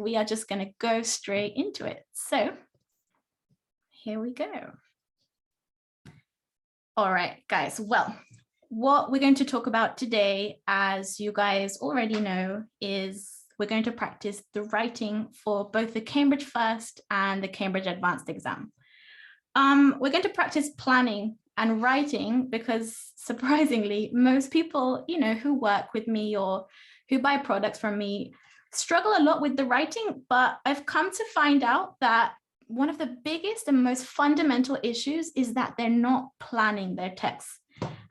We are just going to go straight into it. So here we go. All right, guys. Well, what we're going to talk about today, as you guys already know, is we're going to practice the writing for both the Cambridge First and the Cambridge Advanced exam. We're going to practice planning and writing because, surprisingly, most people, who work with me or who buy products from me struggle a lot with the writing, but I've come to find out that one of the biggest and most fundamental issues is that they're not planning their texts.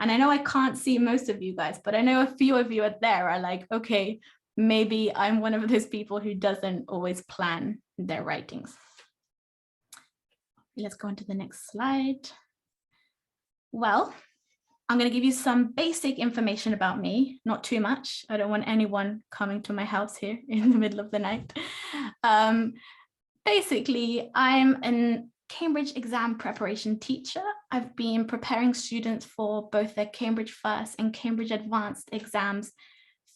And I know I can't see most of you guys, but I know a few of you out there are like, okay, maybe I'm one of those people who doesn't always plan their writings. Let's go on to the next slide. Well, I'm going to give you some basic information about me, not too much. I don't want anyone coming to my house here in the middle of the night. Basically, I'm a Cambridge exam preparation teacher. I've been preparing students for both their Cambridge First and Cambridge Advanced exams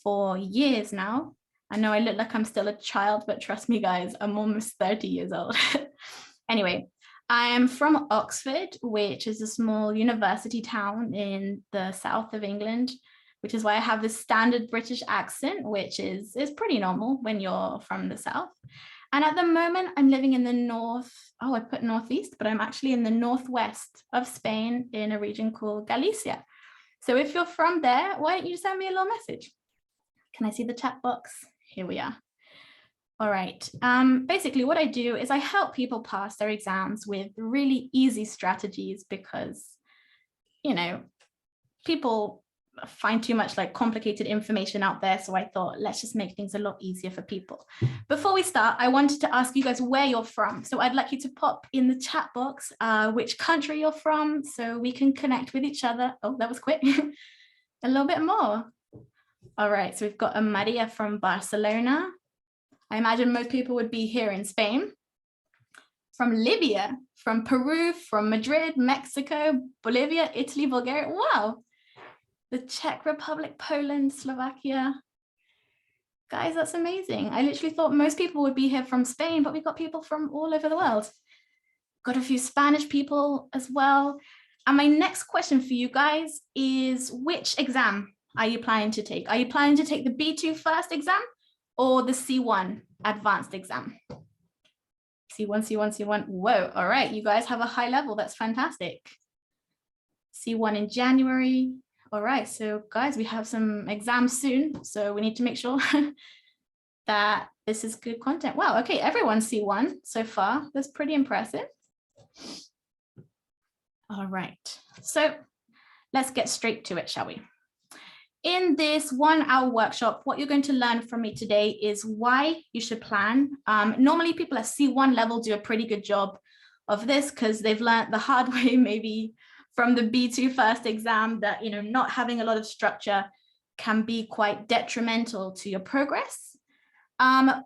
for years now. I know I look like I'm still a child, but trust me, guys, I'm almost 30 years old. Anyway, I am from Oxford, which is a small university town in the south of England, which is why I have this standard British accent, which is pretty normal when you're from the south. And at the moment, I'm living in the north. Oh, I put northeast, but I'm actually in the northwest of Spain in a region called Galicia. So if you're from there, why don't you send me a little message? Can I see the chat box? Here we are. All right. Basically, what I do is I help people pass their exams with really easy strategies because, people find too much complicated information out there. So I thought, let's just make things a lot easier for people. Before we start, I wanted to ask you guys where you're from. So I'd like you to pop in the chat box which country you're from so we can connect with each other. Oh, that was quick. A little bit more. All right. So we've got a Maria from Barcelona. I imagine most people would be here in Spain. From Libya, from Peru, from Madrid, Mexico, Bolivia, Italy, Bulgaria. Wow. The Czech Republic, Poland, Slovakia. Guys, that's amazing. I literally thought most people would be here from Spain, but we've got people from all over the world. Got a few Spanish people as well. And my next question for you guys is, which exam are you planning to take? Are you planning to take the B2 first exam or the C1 advanced exam? C1, C1, C1. Whoa, all right. You guys have a high level. That's fantastic. C1 in January. All right, so guys, we have some exams soon, so we need to make sure that this is good content. Wow, okay, everyone's C1 so far. That's pretty impressive. All right, so let's get straight to it, shall we? In this 1-hour workshop, what you're going to learn from me today is why you should plan. Normally, people at C1 level do a pretty good job of this because they've learned the hard way, maybe from the B2 first exam, that not having a lot of structure can be quite detrimental to your progress.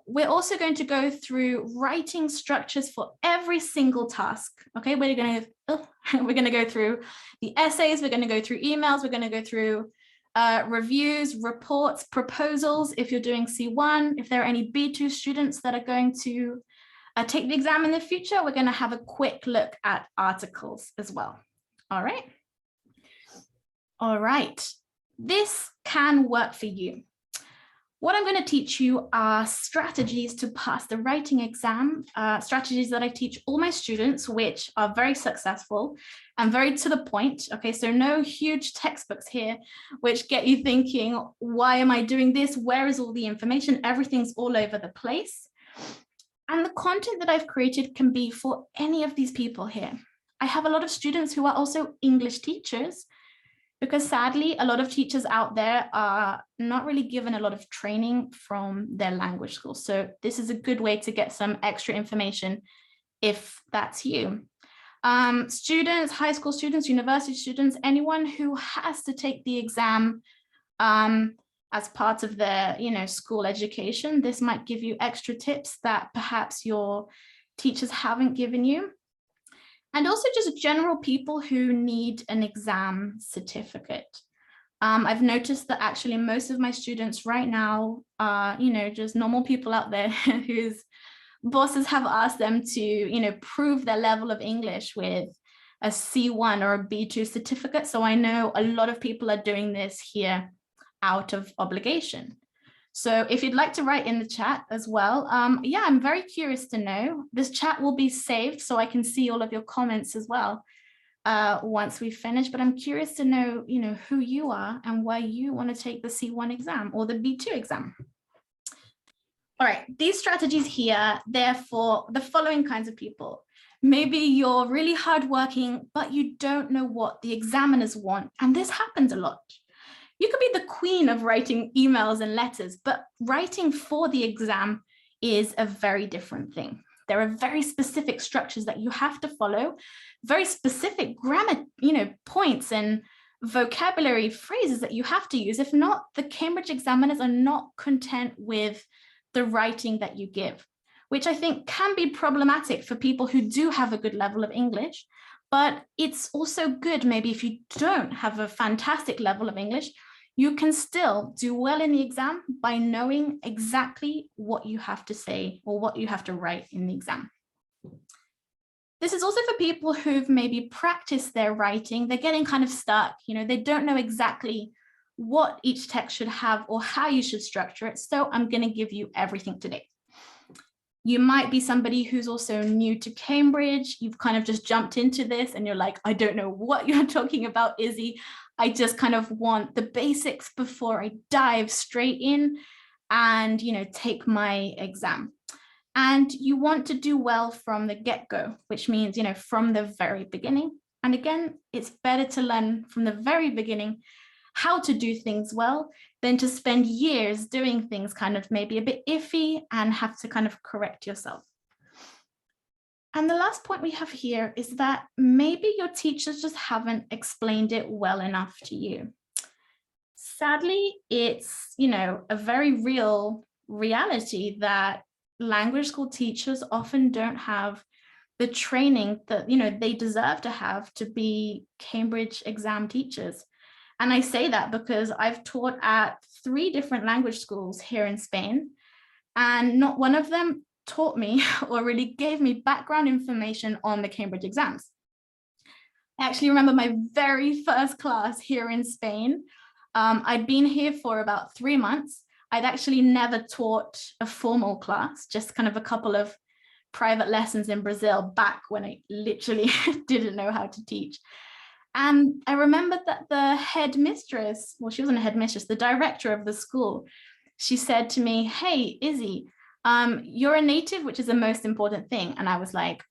We're also going to go through writing structures for every single task. Okay, we're going to go through the essays, we're going to go through emails, we're going to go through reviews, reports, proposals. If you're doing C1, if there are any B2 students that are going to take the exam in the future, we're going to have a quick look at articles as well. All right. All right. This can work for you. What I'm going to teach you are strategies to pass the writing exam, strategies that I teach all my students, which are very successful and very to the point. Okay, so no huge textbooks here, which get you thinking, why am I doing this? Where is all the information? Everything's all over the place. And the content that I've created can be for any of these people here. I have a lot of students who are also English teachers, because sadly, a lot of teachers out there are not really given a lot of training from their language school. So this is a good way to get some extra information if that's you. Students, high school students, university students, anyone who has to take the exam as part of their school education, this might give you extra tips that perhaps your teachers haven't given you. And also just general people who need an exam certificate. I've noticed that actually most of my students right now are, just normal people out there whose bosses have asked them to, prove their level of English with a C1 or a B2 certificate. So I know a lot of people are doing this here out of obligation. So if you'd like to write in the chat as well, yeah, I'm very curious to know. This chat will be saved so I can see all of your comments as well once we finish, but I'm curious to know, who you are and why you want to take the C1 exam or the B2 exam. All right, these strategies here, they're for the following kinds of people. Maybe you're really hardworking, but you don't know what the examiners want. And this happens a lot. You could be the queen of writing emails and letters, but writing for the exam is a very different thing. There are very specific structures that you have to follow, very specific grammar, points and vocabulary phrases that you have to use. If not, the Cambridge examiners are not content with the writing that you give, which I think can be problematic for people who do have a good level of English. But it's also good, maybe if you don't have a fantastic level of English, you can still do well in the exam by knowing exactly what you have to say or what you have to write in the exam. This is also for people who've maybe practiced their writing. They're getting kind of stuck, they don't know exactly what each text should have or how you should structure it. So I'm going to give you everything today. You might be somebody who's also new to Cambridge. You've kind of just jumped into this and you're like, I don't know what you're talking about, Izzy. I just kind of want the basics before I dive straight in and, take my exam. And you want to do well from the get-go, which means, from the very beginning. And again, it's better to learn from the very beginning how to do things well than to spend years doing things kind of maybe a bit iffy and have to kind of correct yourself. And the last point we have here is that maybe your teachers just haven't explained it well enough to you. Sadly, it's, a very real reality that language school teachers often don't have the training that, they deserve to have to be Cambridge exam teachers. And I say that because I've taught at 3 different language schools here in Spain, and not one of them taught me or really gave me background information on the Cambridge exams. I actually remember my very first class here in Spain. I'd been here for about 3 months. I'd actually never taught a formal class, just kind of a couple of private lessons in Brazil back when I literally didn't know how to teach. And I remember that the headmistress, well, she wasn't a headmistress, the director of the school, she said to me, hey, Izzy, you're a native, which is the most important thing. And I was like,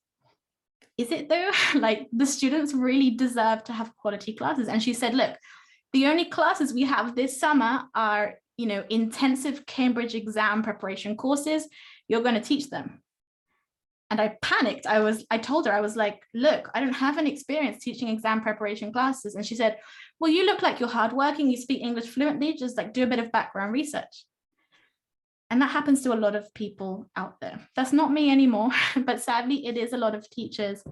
is it though? Like, the students really deserve to have quality classes. And she said, look, the only classes we have this summer are, intensive Cambridge exam preparation courses. You're going to teach them. And I panicked. I told her, I was like, look, I don't have any experience teaching exam preparation classes. And she said, well, you look like you're hardworking. You speak English fluently. Just like do a bit of background research. And that happens to a lot of people out there. That's not me anymore, but sadly, it is a lot of teachers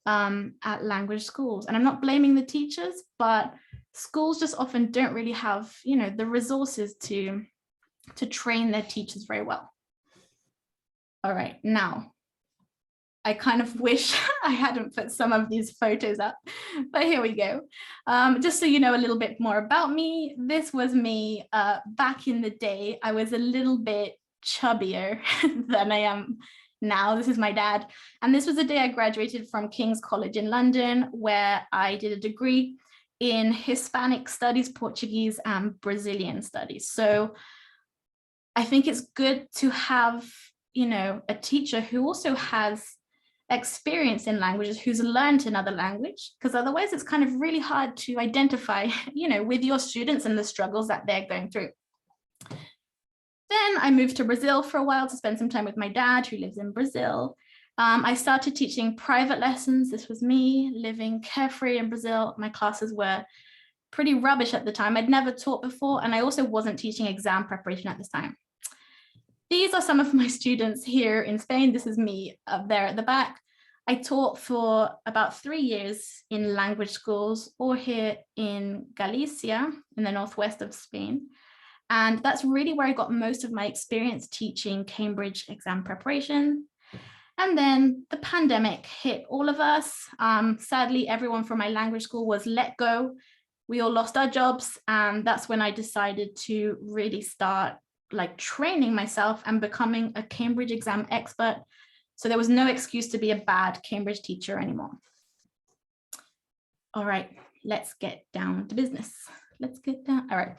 at language schools. And I'm not blaming the teachers, but schools just often don't really have, the resources to train their teachers very well. All right, now, I kind of wish I hadn't put some of these photos up, but here we go. Just so you know a little bit more about me, this was me back in the day. I was a little bit chubbier than I am now. This is my dad. And this was the day I graduated from King's College in London, where I did a degree in Hispanic studies, Portuguese, and Brazilian studies. So I think it's good to have, a teacher who also has experience in languages, who's learned another language, because otherwise it's kind of really hard to identify, with your students and the struggles that they're going through. Then I moved to Brazil for a while to spend some time with my dad, who lives in Brazil. I started teaching private lessons. This was me living carefree in Brazil. My classes were pretty rubbish at the time. I'd never taught before, and I also wasn't teaching exam preparation at this time. These are some of my students here in Spain. This is me up there at the back. I taught for about 3 years in language schools, or here in Galicia, in the northwest of Spain. And that's really where I got most of my experience teaching Cambridge exam preparation. And then the pandemic hit all of us. Sadly, everyone from my language school was let go. We all lost our jobs. And that's when I decided to really start training myself and becoming a Cambridge exam expert. So there was no excuse to be a bad Cambridge teacher anymore. All right, let's get down to business. All right.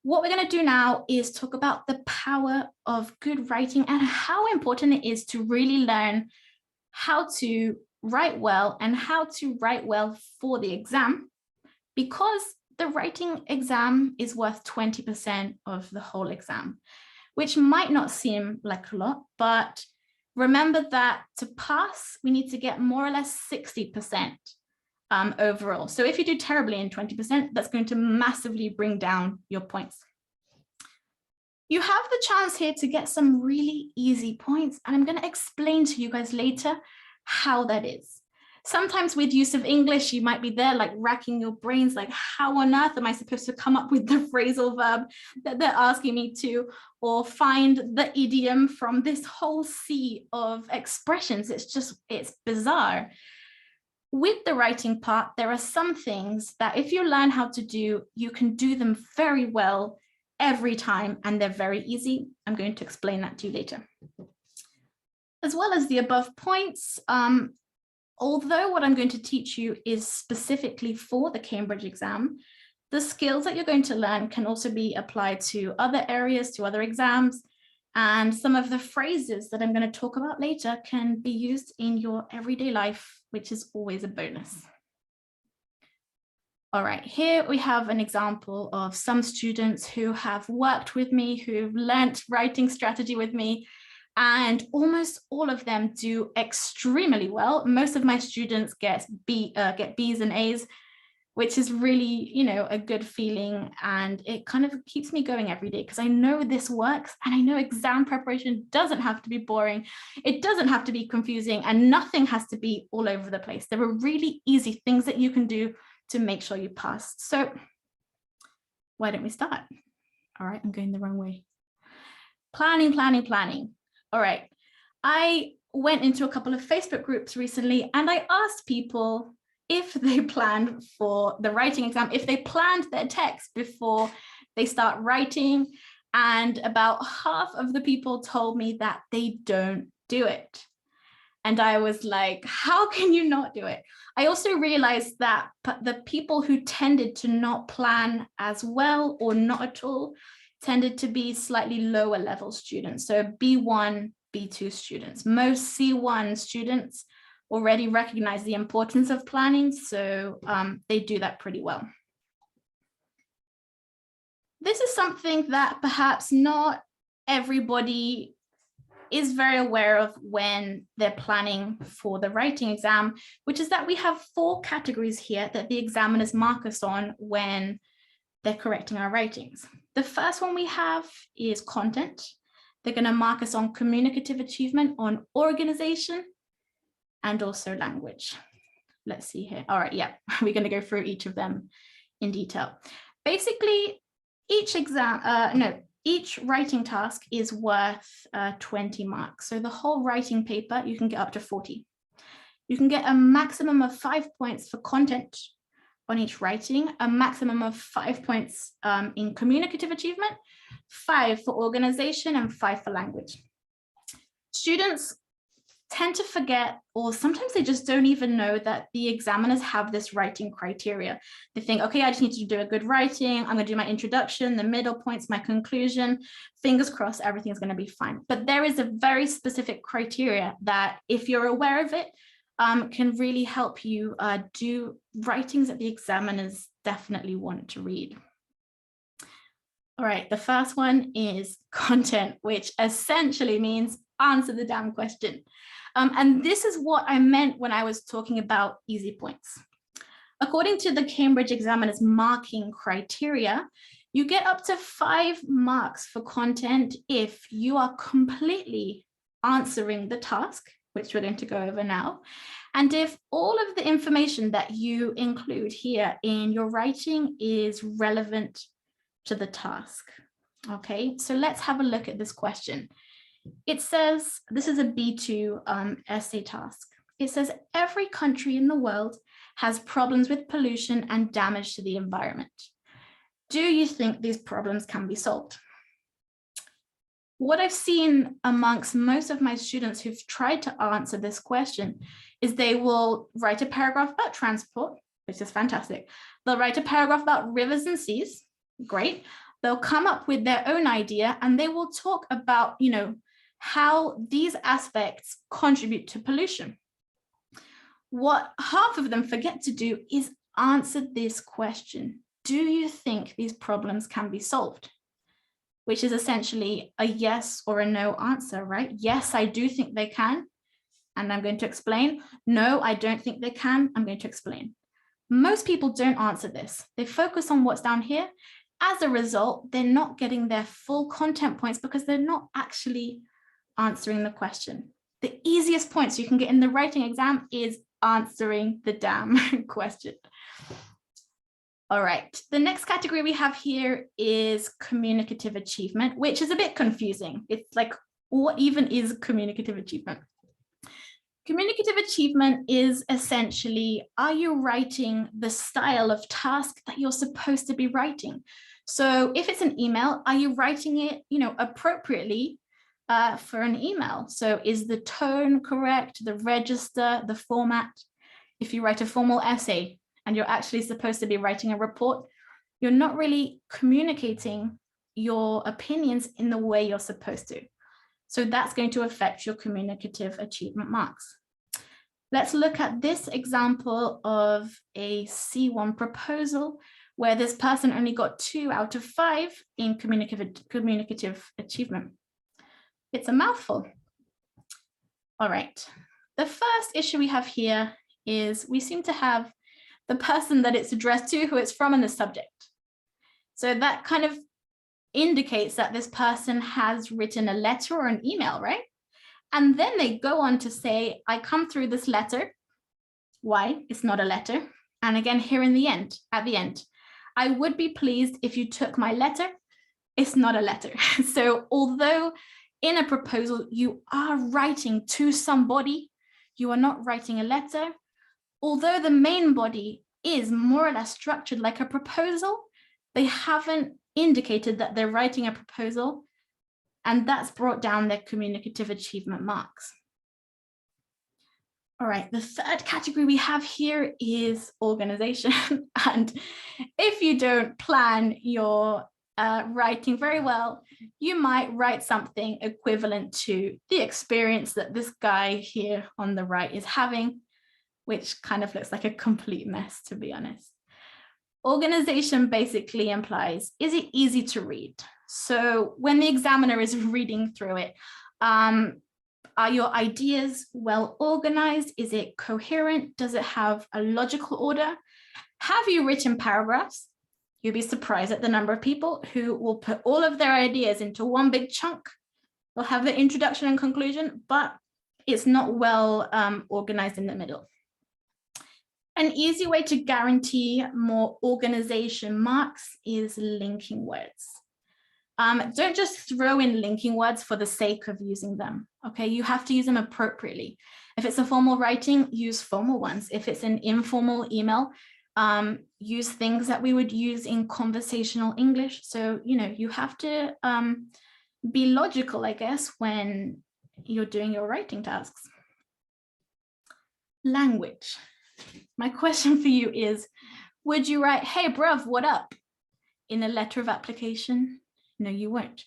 What we're going to do now is talk about the power of good writing and how important it is to really learn how to write well and how to write well for the exam, because the writing exam is worth 20% of the whole exam, which might not seem like a lot, but remember that to pass, we need to get more or less 60%. Overall. So if you do terribly in 20%, that's going to massively bring down your points. You have the chance here to get some really easy points, and I'm going to explain to you guys later how that is. Sometimes with use of English, you might be there racking your brains, how on earth am I supposed to come up with the phrasal verb that they're asking me to, or find the idiom from this whole sea of expressions. It's bizarre. With the writing part, there are some things that if you learn how to do, you can do them very well every time, and they're very easy. I'm going to explain that to you later. As well as the above points, although what I'm going to teach you is specifically for the Cambridge exam, the skills that you're going to learn can also be applied to other areas, to other exams. And some of the phrases that I'm going to talk about later can be used in your everyday life, which is always a bonus. All right, here we have an example of some students who have worked with me, who've learnt writing strategy with me, and almost all of them do extremely well. Most of my students get B's and A's, which is really, a good feeling. And it kind of keeps me going every day because I know this works, and I know exam preparation doesn't have to be boring. It doesn't have to be confusing, and nothing has to be all over the place. There are really easy things that you can do to make sure you pass. So why don't we start? All right, I'm going the wrong way. Planning. All right, I went into a couple of Facebook groups recently, and I asked people if they planned for the writing exam, if they planned their text before they start writing, and about half of the people told me that they don't do it. And I was like, how can you not do it? I also realized that the people who tended to not plan as well or not at all tended to be slightly lower level students. So B1, B2 students. Most C1 students already recognize the importance of planning, so they do that pretty well. This is something that perhaps not everybody is very aware of when they're planning for the writing exam, which is that we have 4 categories here that the examiners mark us on when they're correcting our writings. The first one we have is content. They're going to mark us on communicative achievement, on organization, and also language. Let's see here. All right, yeah, we're going to go through each of them in detail. Basically, each writing task is worth 20 marks. So the whole writing paper, you can get up to 40. You can get a maximum of 5 points for content on each writing, a maximum of 5 points in communicative achievement, 5 for organization, and 5 for language. Students tend to forget, or sometimes they just don't even know that the examiners have this writing criteria. They think, okay, I just need to do a good writing. I'm going to do my introduction, the middle points, my conclusion. Fingers crossed, everything's going to be fine. But there is a very specific criteria that, if you're aware of it, can really help you do writings that the examiners definitely want to read. All right, the first one is content, which essentially means answer the damn question. And this is what I meant when I was talking about easy points. According to the Cambridge examiner's marking criteria, you get up to 5 marks for content if you are completely answering the task which we're going to go over now, and if all of the information that you include here in your writing is relevant to the task. Okay, so let's have a look at this question. It says, this is a B2 essay task. It says, every country in the world has problems with pollution and damage to the environment. Do you think these problems can be solved? What I've seen amongst most of my students who've tried to answer this question is they will write a paragraph about transport, which is fantastic. They'll write a paragraph about rivers and seas, great. They'll come up with their own idea and they will talk about, how these aspects contribute to pollution. What half of them forget to do is answer this question. Do you think these problems can be solved? Which is essentially a yes or a no answer, right? Yes, I do think they can, and I'm going to explain. No, I don't think they can, I'm going to explain. Most people don't answer this. They focus on what's down here. As a result, they're not getting their full content points because they're not actually answering the question. The easiest points you can get in the writing exam is answering the damn question. All right, the next category we have here is communicative achievement, which is a bit confusing. It's like, what even is communicative achievement? Communicative achievement is essentially, are you writing the style of task that you're supposed to be writing? So if it's an email, are you writing it, appropriately for an email? So is the tone correct, the register, the format? If you write a formal essay and you're actually supposed to be writing a report, you're not really communicating your opinions in the way you're supposed to. So that's going to affect your communicative achievement marks. Let's look at this example of a C1 proposal where this person only got 2 out of 5 in communicative achievement. It's a mouthful. All right, the first issue we have here is we seem to have the person that it's addressed to, who it's from, and the subject. So that kind of indicates that this person has written a letter or an email, right? And then they go on to say, I come through this letter. Why? It's not a letter. And again, here in the end, at the end, I would be pleased if you took my letter. It's not a letter. So although in a proposal, you are writing to somebody, you are not writing a letter. Although the main body is more or less structured like a proposal, they haven't indicated that they're writing a proposal, and that's brought down their communicative achievement marks. All right, the third category we have here is organization. And if you don't plan your writing very well, you might write something equivalent to the experience that this guy here on the right is having, which kind of looks like a complete mess, to be honest. Organization basically implies, is it easy to read? So when the examiner is reading through it, are your ideas well organized? Is it coherent? Does it have a logical order? Have you written paragraphs? You'll be surprised at the number of people who will put all of their ideas into one big chunk. They'll have the introduction and conclusion, but it's not well organized in the middle. An easy way to guarantee more organization marks is linking words. Don't just throw in linking words for the sake of using them, okay? You have to use them appropriately. If it's a formal writing, use formal ones. If it's an informal email, use things that we would use in conversational English. So, you have to be logical, I guess, when you're doing your writing tasks. Language. My question for you is, would you write, hey, bruv, what up, in a letter of application? No, you won't.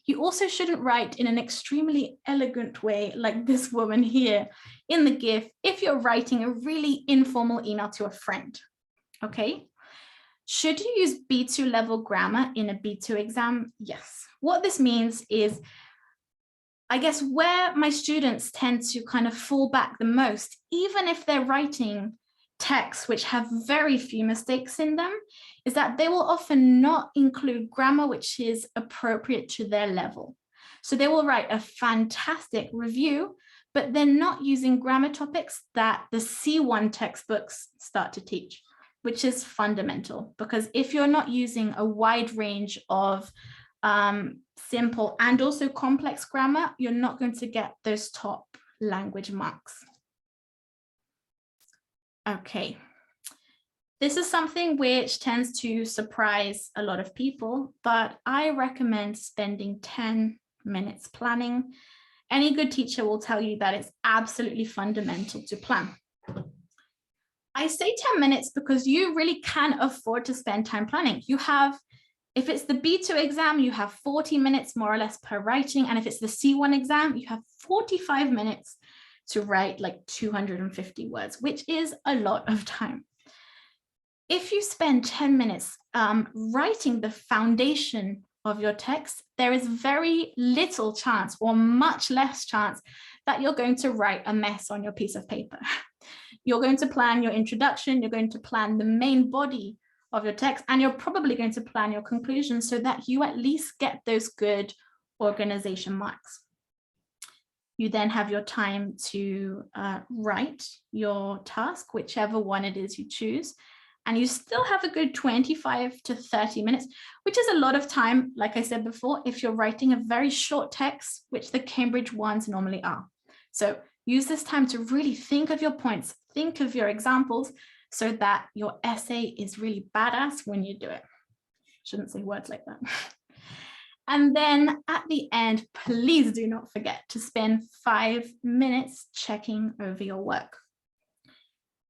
You also shouldn't write in an extremely elegant way like this woman here in the GIF if you're writing a really informal email to a friend, okay? Should you use B2 level grammar in a B2 exam? Yes. What this means is, I guess where my students tend to kind of fall back the most, even if they're writing texts which have very few mistakes in them, is that they will often not include grammar which is appropriate to their level. So they will write a fantastic review, but they're not using grammar topics that the C1 textbooks start to teach, which is fundamental, because if you're not using a wide range of simple and also complex grammar, you're not going to get those top language marks. Okay. This is something which tends to surprise a lot of people, but I recommend spending 10 minutes planning. Any good teacher will tell you that it's absolutely fundamental to plan. I say 10 minutes because you really can afford to spend time planning. You have, if it's the B2 exam, you have 40 minutes more or less per writing. And if it's the C1 exam, you have 45 minutes to write like 250 words, which is a lot of time. If you spend 10 minutes writing the foundation of your text, there is very little chance or much less chance that you're going to write a mess on your piece of paper. You're going to plan your introduction, you're going to plan the main body of your text, and you're probably going to plan your conclusion so that you at least get those good organization marks. You then have your time to write your task, whichever one it is you choose. And you still have a good 25 to 30 minutes, which is a lot of time, like I said before, if you're writing a very short text, which the Cambridge ones normally are. So use this time to really think of your points, think of your examples, so that your essay is really badass when you do it. Shouldn't say words like that. And then at the end, please do not forget to spend 5 minutes checking over your work.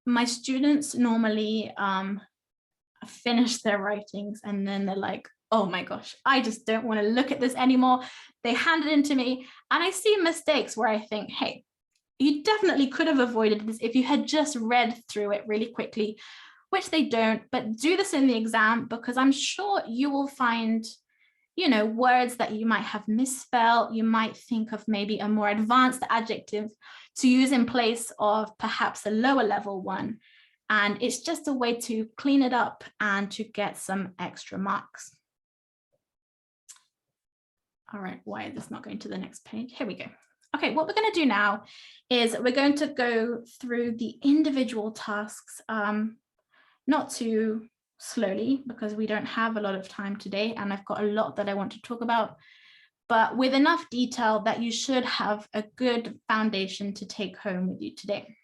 My students normally finish their writings and then they're like, oh my gosh, I just don't want to look at this anymore. They hand it in to me and I see mistakes where I think, hey, you definitely could have avoided this if you had just read through it really quickly, which they don't, but do this in the exam because I'm sure you will find, you know, words that you might have misspelled. You might think of maybe a more advanced adjective to use in place of perhaps a lower level one. And it's just a way to clean it up and to get some extra marks. All right, why is this not going to the next page? Here we go. Okay, what we're going to do now is we're going to go through the individual tasks, not too slowly because we don't have a lot of time today and I've got a lot that I want to talk about, but with enough detail that you should have a good foundation to take home with you today.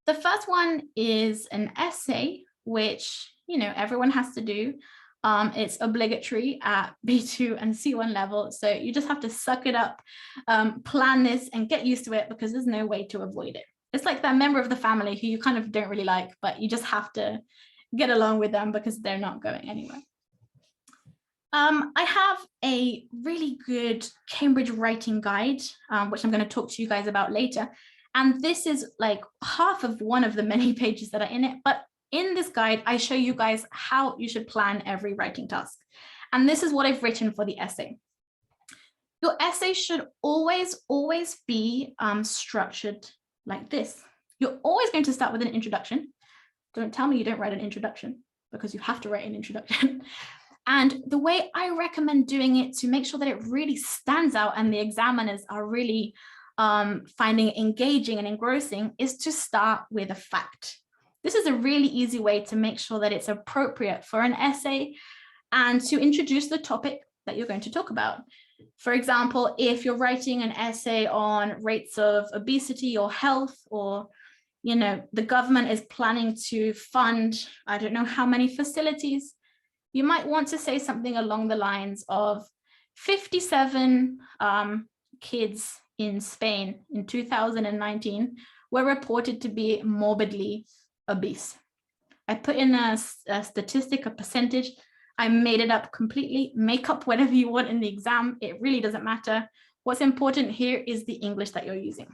The first one is an essay, which, you know, everyone has to do. It's obligatory at B2 and C1 level. So you just have to suck it up, plan this and get used to it because there's no way to avoid it. It's like that member of the family who you kind of don't really like, but you just have to get along with them because they're not going anywhere. I have a really good Cambridge writing guide, which I'm going to talk to you guys about later. And this is like half of one of the many pages that are in it. But in this guide, I show you guys how you should plan every writing task. And this is what I've written for the essay. Your essay should always be structured like this. You're always going to start with an introduction. Don't tell me you don't write an introduction because you have to write an introduction. And the way I recommend doing it to make sure that it really stands out and the examiners are really finding it engaging and engrossing is to start with a fact. This is a really easy way to make sure that it's appropriate for an essay and to introduce the topic that you're going to talk about. For example, if you're writing an essay on rates of obesity or health, or, you know, the government is planning to fund, I don't know how many facilities, you might want to say something along the lines of 57 kids in Spain in 2019 were reported to be morbidly obese. I put in a statistic, a percentage. I made it up completely. Make up whatever you want in the exam. It really doesn't matter. What's important here is the English that you're using.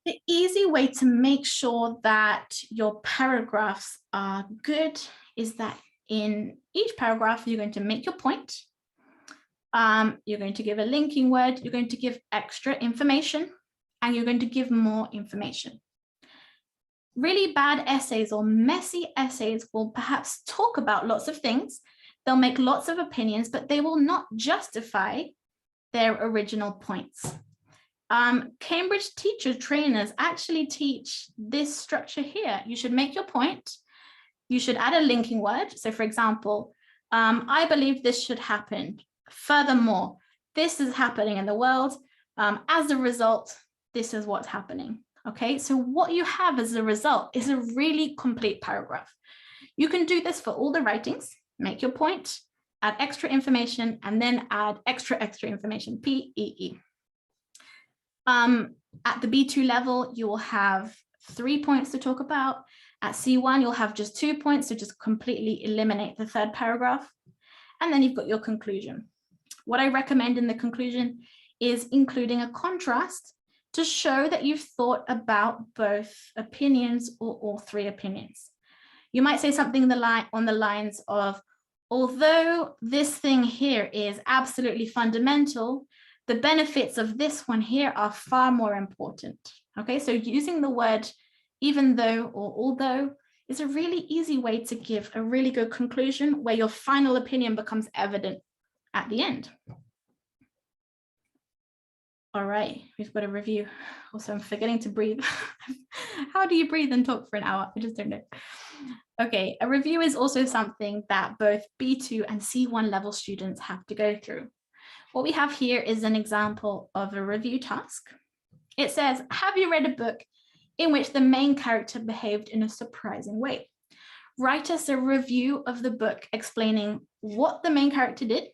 The easy way to make sure that your paragraphs are good is that in each paragraph, you're going to make your point. You're going to give a linking word. You're going to give extra information, and you're going to give more information. Really bad essays or messy essays will perhaps talk about lots of things. They'll make lots of opinions, but they will not justify their original points. Cambridge teacher trainers actually teach this structure here. You should make your point. You should add a linking word. So for example, I believe this should happen. Furthermore, this is happening in the world. As a result, this is what's happening. Okay, so what you have as a result is a really complete paragraph. You can do this for all the writings, make your point, add extra information, and then add extra information, PEE. At the B2 level, you will have 3 points to talk about. At C1, you'll have just 2 points, so just completely eliminate the third paragraph. And then you've got your conclusion. What I recommend in the conclusion is including a contrast to show that you've thought about both opinions or all three opinions. You might say something on the lines of, although this thing here is absolutely fundamental, the benefits of this one here are far more important. Okay, so using the word even though or although is a really easy way to give a really good conclusion where your final opinion becomes evident at the end. All right, we've got a review. Also, I'm forgetting to breathe. How do you breathe and talk for an hour? I just don't know. Okay, a review is also something that both B2 and C1 level students have to go through. What we have here is an example of a review task. It says, have you read a book in which the main character behaved in a surprising way? Write us a review of the book explaining what the main character did,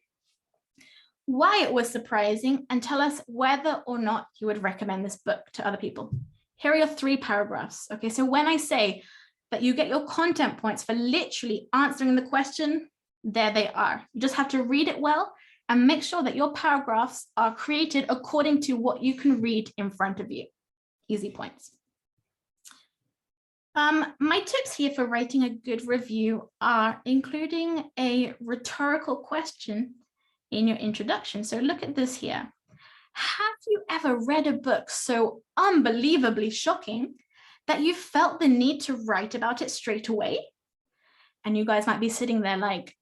why it was surprising, and tell us whether or not you would recommend this book to other people. Here are your 3 paragraphs. Okay, so when I say that you get your content points for literally answering the question, there they are. You just have to read it well and make sure that your paragraphs are created according to what you can read in front of you. Easy points. My tips here for writing a good review are including a rhetorical question in your introduction. So look at this here. Have you ever read a book so unbelievably shocking that you felt the need to write about it straight away? And you guys might be sitting there like,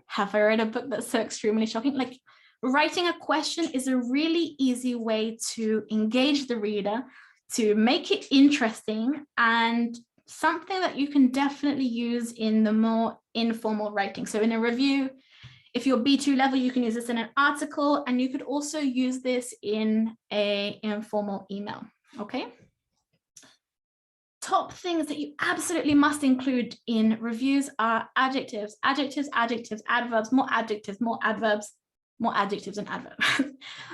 have I read a book that's so extremely shocking? Like, writing a question is a really easy way to engage the reader, to make it interesting, and something that you can definitely use in the more informal writing. So in a review, if you're B2 level, you can use this in an article, and you could also use this in an informal email, okay? Top things that you absolutely must include in reviews are adjectives, adjectives, adjectives, adverbs, more adjectives, more adverbs, more adjectives and adverbs.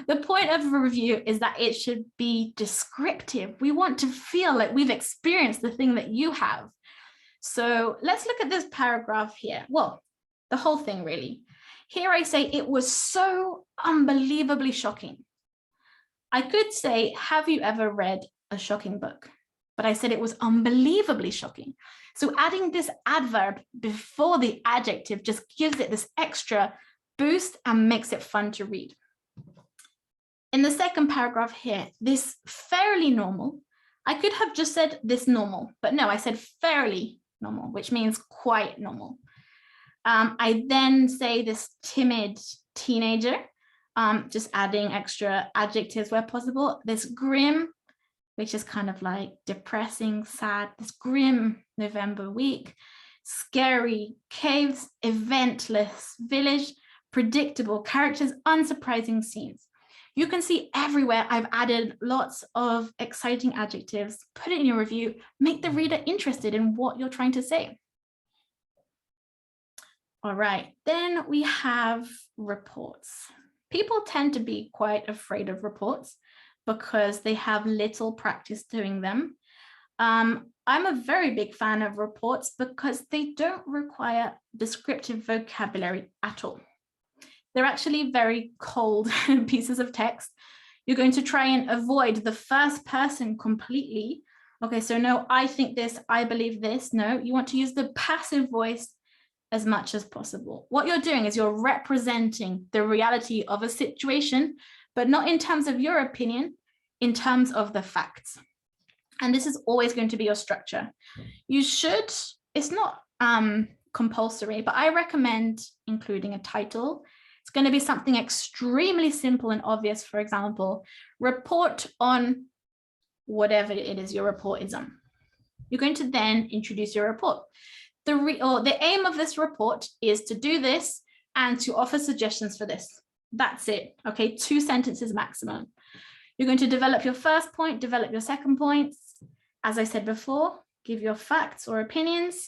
The point of a review is that it should be descriptive. We want to feel like we've experienced the thing that you have. So let's look at this paragraph here. Well, the whole thing really. Here I say it was so unbelievably shocking. I could say, have you ever read a shocking book? But I said it was unbelievably shocking. So adding this adverb before the adjective just gives it this extra boost and makes it fun to read. In the second paragraph here, this fairly normal, I could have just said this normal, but no, I said fairly normal, which means quite normal. I then say this timid teenager, just adding extra adjectives where possible. This grim, which is kind of like depressing, sad, this grim November week. Scary, caves, eventless, village, predictable, characters, unsurprising scenes. You can see everywhere I've added lots of exciting adjectives. Put it in your review, make the reader interested in what you're trying to say. All right, then we have reports. People tend to be quite afraid of reports because they have little practice doing them. I'm a very big fan of reports because they don't require descriptive vocabulary at all. They're actually very cold pieces of text. You're going to try and avoid the first person completely. Okay, so no, I think this, I believe this. No, you want to use the passive voice as much as possible. What you're doing is you're representing the reality of a situation, but not in terms of your opinion, in terms of the facts. And this is always going to be your structure. You should, it's not compulsory, but I recommend including a title. It's It's going to be something extremely simple and obvious. For example, report on whatever it is your report is on. You're going to then introduce your report. The aim of this report is to do this and to offer suggestions for this. That's it. Okay, 2 sentences maximum. You're going to develop your first point, develop your second points. As I said before, give your facts or opinions,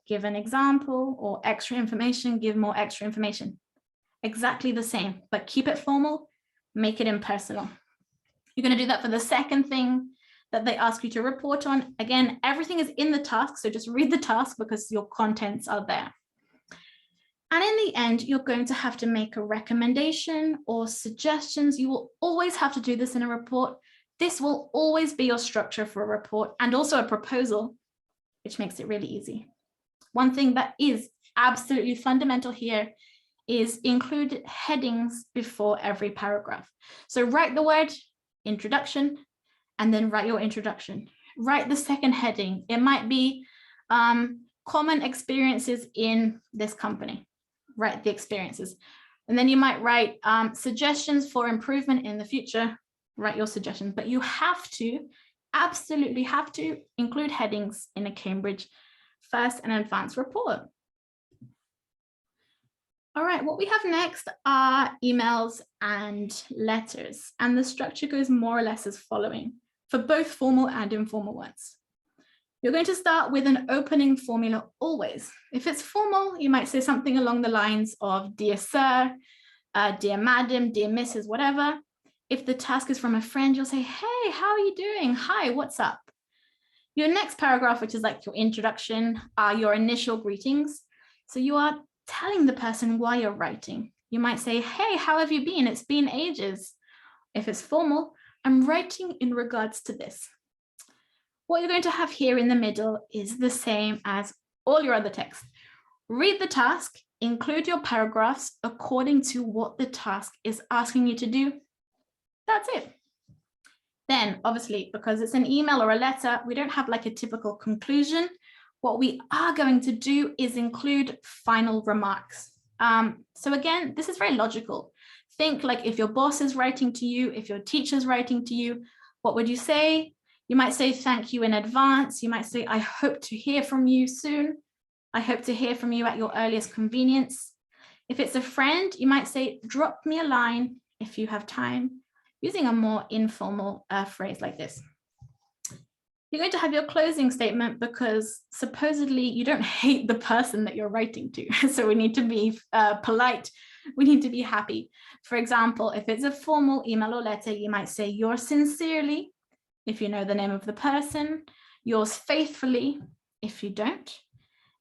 give an example or extra information, give more extra information. Exactly the same, but keep it formal, make it impersonal. You're going to do that for the second thing that they ask you to report on. Again, everything is in the task, so just read the task because your contents are there. And in the end, you're going to have to make a recommendation or suggestions. You will always have to do this in a report. This will always be your structure for a report and also a proposal, which makes it really easy. One thing that is absolutely fundamental here is include headings before every paragraph. So write the word introduction and then write your introduction. Write the second heading. It might be common experiences in this company. Write the experiences. And then you might write suggestions for improvement in the future. Write your suggestions, but you have to, absolutely have to include headings in a Cambridge first and advanced report. All right, what we have next are emails and letters, and the structure goes more or less as following for both formal and informal words. You're going to start with an opening formula always. If it's formal, you might say something along the lines of dear sir, dear madam, dear Mrs., whatever. If the task is from a friend, you'll say, hey, how are you doing? Hi, what's up? Your next paragraph, which is like your introduction, are your initial greetings. So you are telling the person why you're writing. You might say, hey, how have you been? It's been ages. If it's formal, I'm writing in regards to this. What you're going to have here in the middle is the same as all your other text. Read the task, include your paragraphs according to what the task is asking you to do. That's it. Then, obviously, because it's an email or a letter, we don't have like a typical conclusion. What we are going to do is include final remarks. So again, this is very logical. Think like if your boss is writing to you, if your teacher's writing to you, what would you say? You might say thank you in advance. You might say, I hope to hear from you soon. I hope to hear from you at your earliest convenience. If it's a friend, you might say, drop me a line if you have time, using a more informal phrase like this. You're going to have your closing statement because supposedly you don't hate the person that you're writing to. So we need to be polite. We need to be happy. For example, if it's a formal email or letter, you might say yours sincerely, if you know the name of the person, yours faithfully, if you don't.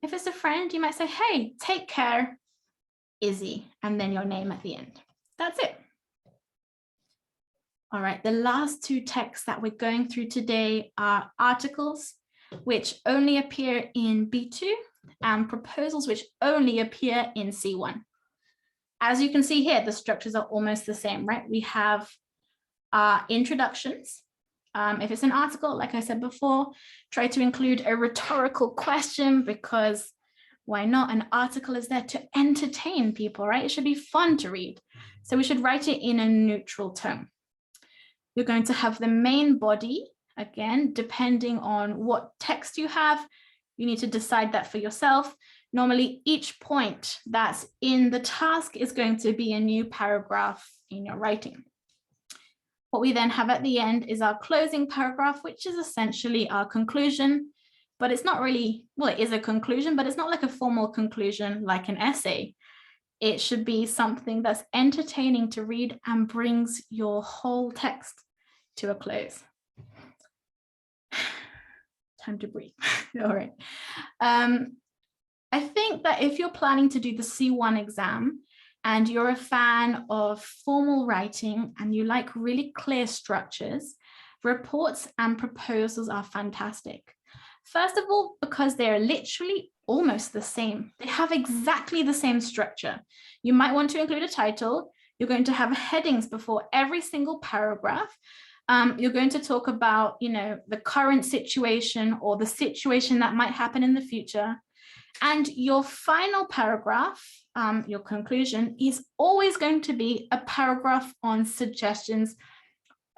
If it's a friend, you might say, hey, take care, Izzy, and then your name at the end. That's it. All right, the last 2 texts that we're going through today are articles, which only appear in B2, and proposals, which only appear in C1. As you can see here, the structures are almost the same, right? We have introductions. If it's an article, like I said before, try to include a rhetorical question because why not? An article is there to entertain people, right? It should be fun to read. So we should write it in a neutral tone. You're going to have the main body. Again, depending on what text you have, you need to decide that for yourself. Normally, each point that's in the task is going to be a new paragraph in your writing. What we then have at the end is our closing paragraph, which is essentially our conclusion, but it's not really, well, it is a conclusion, but it's not like a formal conclusion like an essay. It should be something that's entertaining to read and brings your whole text to a close. Time to breathe. All right. I think that if you're planning to do the C1 exam and you're a fan of formal writing and you like really clear structures, reports and proposals are fantastic. First of all, because they're literally almost the same. They have exactly the same structure. You might want to include a title. You're going to have headings before every single paragraph. You're going to talk about, the current situation or the situation that might happen in the future. And your final paragraph, your conclusion, is always going to be a paragraph on suggestions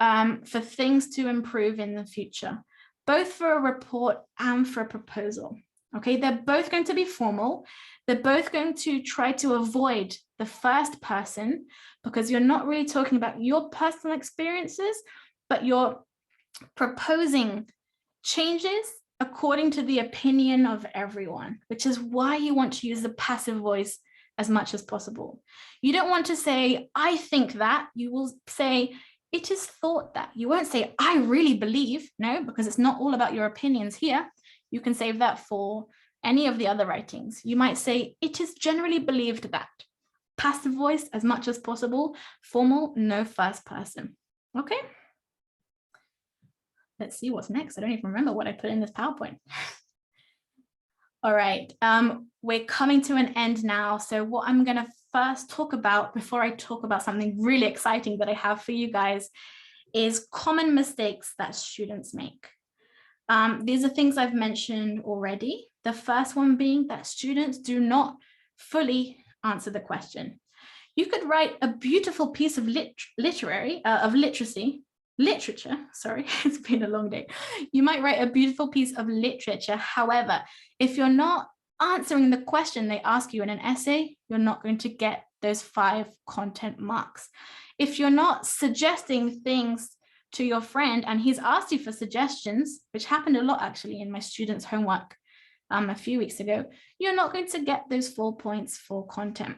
for things to improve in the future, both for a report and for a proposal. Okay, they're both going to be formal. They're both going to try to avoid the first person, because you're not really talking about your personal experiences, but you're proposing changes according to the opinion of everyone, which is why you want to use the passive voice as much as possible. You don't want to say, I think that. You will say, it is thought that. You won't say, I really believe. No, because it's not all about your opinions here. You can save that for any of the other writings. You might say, it is generally believed that. Passive voice as much as possible. Formal, no first person. Okay. Let's see what's next. I don't even remember what I put in this PowerPoint. All right, we're coming to an end now. So what I'm going to first talk about, before I talk about something really exciting that I have for you guys, is common mistakes that students make. These are things I've mentioned already. The first one being that students do not fully answer the question. You could write a beautiful piece of literature, sorry, it's been a long day. You might write a beautiful piece of literature. However, if you're not answering the question they ask you in an essay, you're not going to get those 5 content marks. If you're not suggesting things to your friend and he's asked you for suggestions, which happened a lot actually in my students' homework a few weeks ago, you're not going to get those 4 points for content.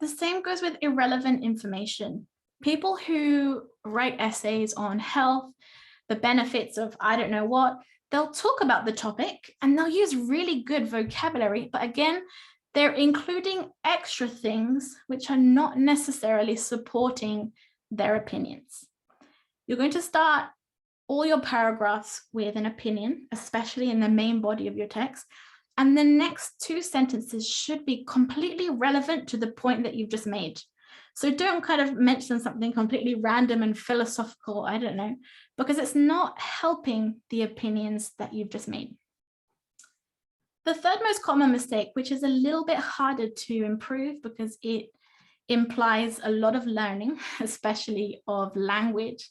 The same goes with irrelevant information. People who write essays on health, the benefits of I don't know what, they'll talk about the topic and they'll use really good vocabulary, but again, they're including extra things which are not necessarily supporting their opinions. You're going to start all your paragraphs with an opinion, especially in the main body of your text, and the next 2 sentences should be completely relevant to the point that you've just made. So don't kind of mention something completely random and philosophical, I don't know, because it's not helping the opinions that you've just made. The third most common mistake, which is a little bit harder to improve because it implies a lot of learning, especially of language,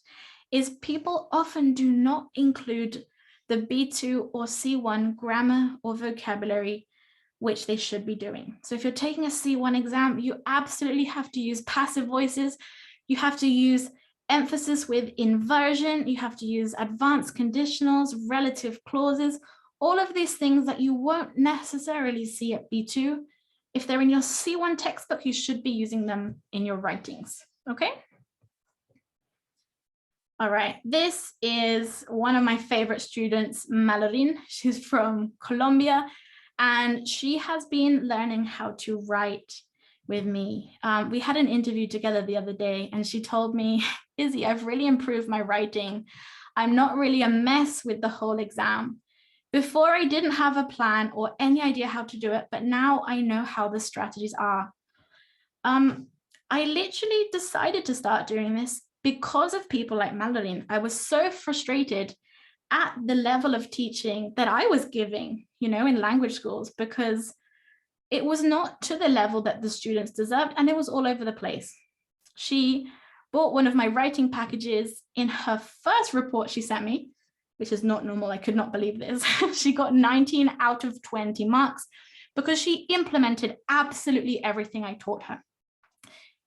is people often do not include the B2 or C1 grammar or vocabulary, which they should be doing. So if you're taking a C1 exam, you absolutely have to use passive voices. You have to use emphasis with inversion. You have to use advanced conditionals, relative clauses, all of these things that you won't necessarily see at B2. If they're in your C1 textbook, you should be using them in your writings, okay? All right, this is one of my favorite students, Mallorin. She's from Colombia, and she has been learning how to write with me. We had an interview together the other day, and she told me, Izzy, I've really improved my writing. I'm not really a mess with the whole exam. Before, I didn't have a plan or any idea how to do it, but now I know how the strategies are. I literally decided to start doing this because of people like Mallorin. I was so frustrated at the level of teaching that I was giving, in language schools, because it was not to the level that the students deserved, and it was all over the place. She bought one of my writing packages. In her first report she sent me, which is not normal, I could not believe this, she got 19 out of 20 marks because she implemented absolutely everything I taught her.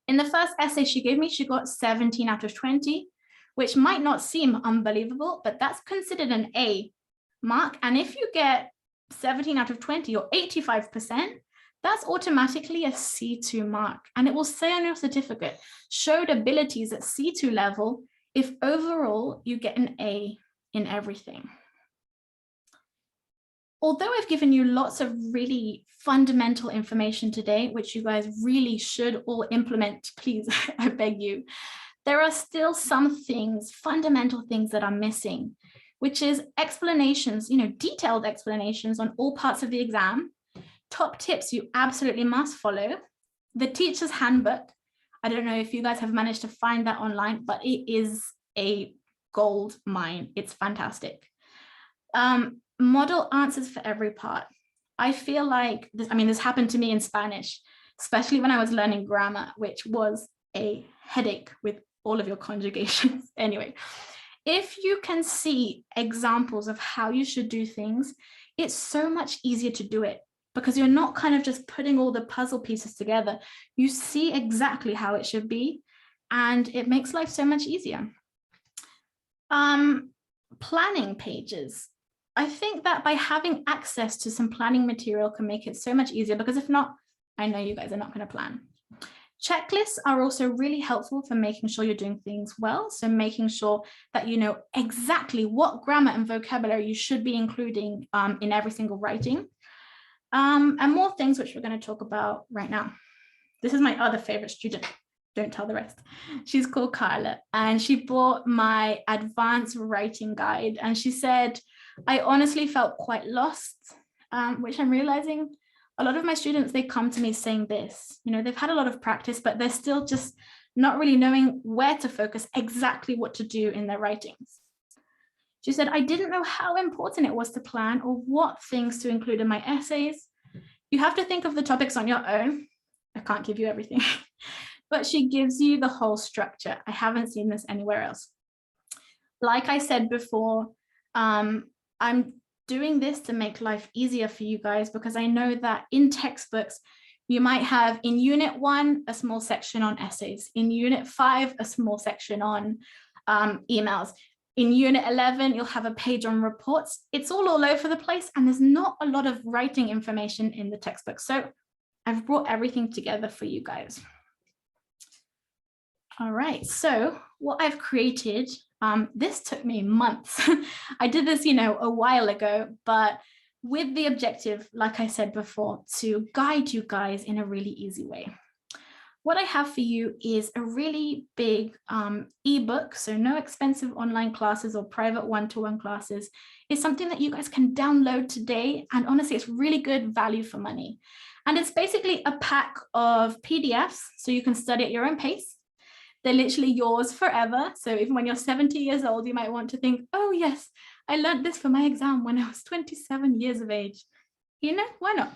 In the first essay she gave me, she got 17 out of 20, which might not seem unbelievable, but that's considered an A mark. And if you get 17 out of 20 or 85%, that's automatically a C2 mark. And it will say on your certificate, showed abilities at C2 level if overall you get an A in everything. Although I've given you lots of really fundamental information today, which you guys really should all implement, please, I beg you, there are still some things, fundamental things that are missing, which is explanations, detailed explanations on all parts of the exam, top tips you absolutely must follow, the teacher's handbook. I don't know if you guys have managed to find that online, but it is a gold mine. It's fantastic. Model answers for every part. I feel like this, I mean, this happened to me in Spanish, especially when I was learning grammar, which was a headache with all of your conjugations. Anyway, if you can see examples of how you should do things, it's so much easier to do it because you're not kind of just putting all the puzzle pieces together. You see exactly how it should be, and it makes life so much easier. Planning pages. I think that by having access to some planning material can make it so much easier, because if not, I know you guys are not going to plan. Checklists are also really helpful for making sure you're doing things well. So making sure that you know exactly what grammar and vocabulary you should be including in every single writing. And more things which we're going to talk about right now. This is my other favorite student. Don't tell the rest. She's called Carla, and she bought my advanced writing guide. And she said, I honestly felt quite lost, which I'm realizing a lot of my students, they come to me saying this, you know, they've had a lot of practice, but they're still just not really knowing where to focus, exactly what to do in their writings. She said, I didn't know how important it was to plan or what things to include in my essays. You have to think of the topics on your own. I can't give you everything, but she gives you the whole structure. I haven't seen this anywhere else. Like I said before, I'm doing this to make life easier for you guys, because I know that in textbooks, you might have in Unit 1, a small section on essays. In Unit 5, a small section on emails. In Unit 11, you'll have a page on reports. It's all over the place, and there's not a lot of writing information in the textbook. So I've brought everything together for you guys. All right, so what I've created, this took me months. I did this, you know, a while ago, but with the objective, like I said before, to guide you guys in a really easy way. What I have for you is a really big ebook, so no expensive online classes or private one-to-one classes. It's something that you guys can download today, and honestly, it's really good value for money. And it's basically a pack of PDFs, so you can study at your own pace. They're literally yours forever. So even when you're 70 years old, you might want to think, oh yes, I learned this for my exam when I was 27 years of age. You know, why not?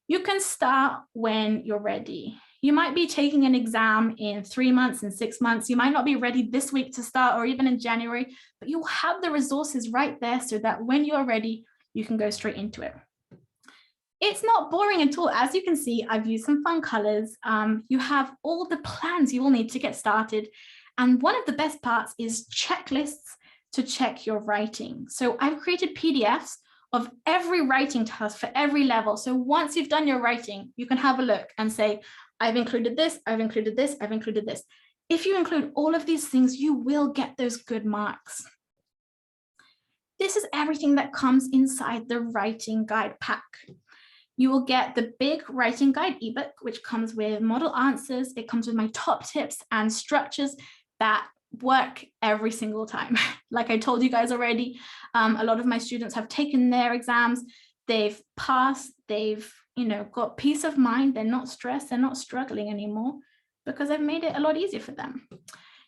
You can start when you're ready. You might be taking an exam in 3 months and 6 months. You might not be ready this week to start, or even in January, but you'll have the resources right there so that when you're ready, you can go straight into it. It's not boring at all. As you can see, I've used some fun colors. You have all the plans you will need to get started. And one of the best parts is checklists to check your writing. So I've created PDFs of every writing task for every level. So once you've done your writing, you can have a look and say, I've included this, I've included this, I've included this. If you include all of these things, you will get those good marks. This is everything that comes inside the writing guide pack. You will get the big writing guide ebook, which comes with model answers. It comes with my top tips and structures that work every single time. Like I told you guys already, a lot of my students have taken their exams, they've passed, they've, you know, got peace of mind, they're not stressed, they're not struggling anymore, because I've made it a lot easier for them.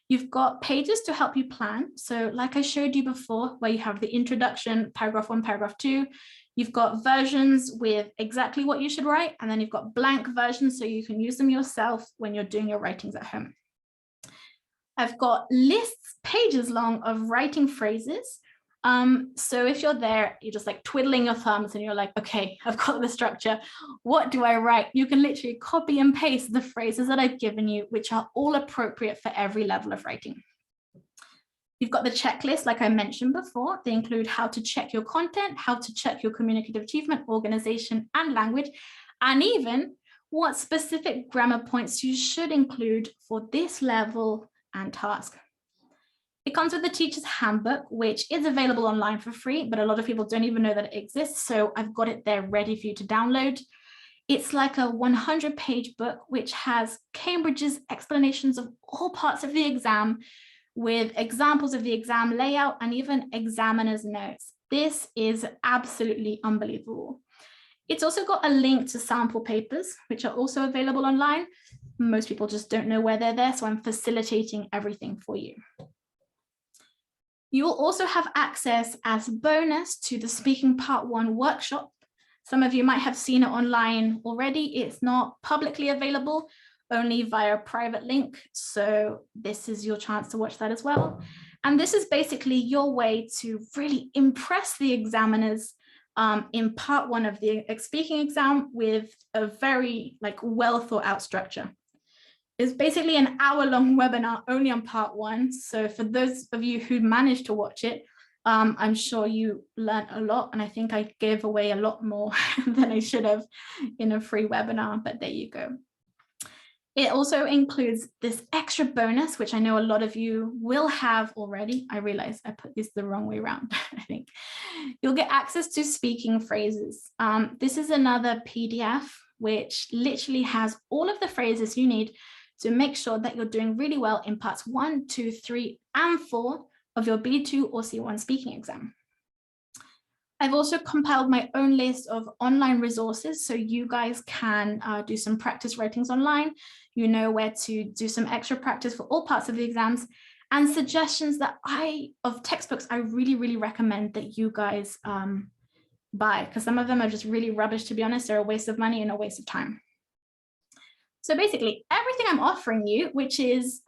You've got pages to help you plan. So like I showed you before, where you have the introduction, paragraph 1, paragraph 2, you've got versions with exactly what you should write, and then you've got blank versions so you can use them yourself when you're doing your writings at home. I've got lists, pages long, of writing phrases. So if you're there, you're just like twiddling your thumbs and you're like, okay, I've got the structure. What do I write? You can literally copy and paste the phrases that I've given you, which are all appropriate for every level of writing. You've got the checklist, like I mentioned before. They include how to check your content, how to check your communicative achievement, organization, and language, and even what specific grammar points you should include for this level and task. It comes with the teacher's handbook, which is available online for free, but a lot of people don't even know that it exists. So I've got it there ready for you to download. It's like a 100-page book, which has Cambridge's explanations of all parts of the exam, with examples of the exam layout and even examiner's notes. This is absolutely unbelievable. It's also got a link to sample papers, which are also available online. Most people just don't know where they're there, so I'm facilitating everything for you. You will also have access as bonus to the Speaking Part 1 workshop. Some of you might have seen it online already. It's not publicly available, only via a private link. So this is your chance to watch that as well. And this is basically your way to really impress the examiners in part one of the speaking exam with a very well thought out structure. It's basically an hour-long webinar only on part one. So for those of you who managed to watch it, I'm sure you learned a lot, and I think I gave away a lot more than I should have in a free webinar, but there you go. It also includes this extra bonus, which I know a lot of you will have already. I realize I put this the wrong way around, I think. You'll get access to speaking phrases. This is another PDF, which literally has all of the phrases you need to make sure that you're doing really well in parts 1, 2, 3, and 4 of your B2 or C1 speaking exam. I've also compiled my own list of online resources so you guys can do some practice writings online. You know where to do some extra practice for all parts of the exams, and suggestions that of textbooks I really recommend that you guys buy, because some of them are just really rubbish, to be honest. They're a waste of money and a waste of time. So basically everything I'm offering you, which is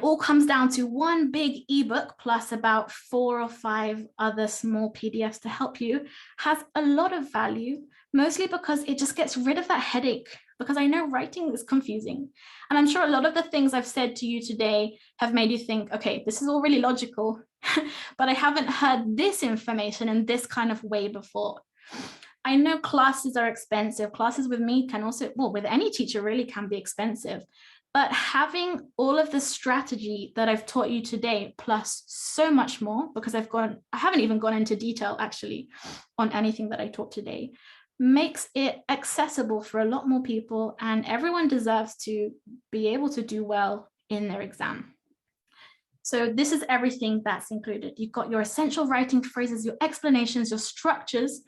all comes down to one big ebook plus about 4 or 5 other small PDFs to help you, has a lot of value, mostly because it just gets rid of that headache, because I know writing is confusing. And I'm sure a lot of the things I've said to you today have made you think, okay, this is all really logical, but I haven't heard this information in this kind of way before. I know classes are expensive. Classes with me can also, well, with any teacher really can be expensive. But having all of the strategy that I've taught you today, plus so much more, because I haven't even gone into detail actually on anything that I taught today, makes it accessible for a lot more people, and everyone deserves to be able to do well in their exam. So this is everything that's included. You've got your essential writing phrases, your explanations, your structures,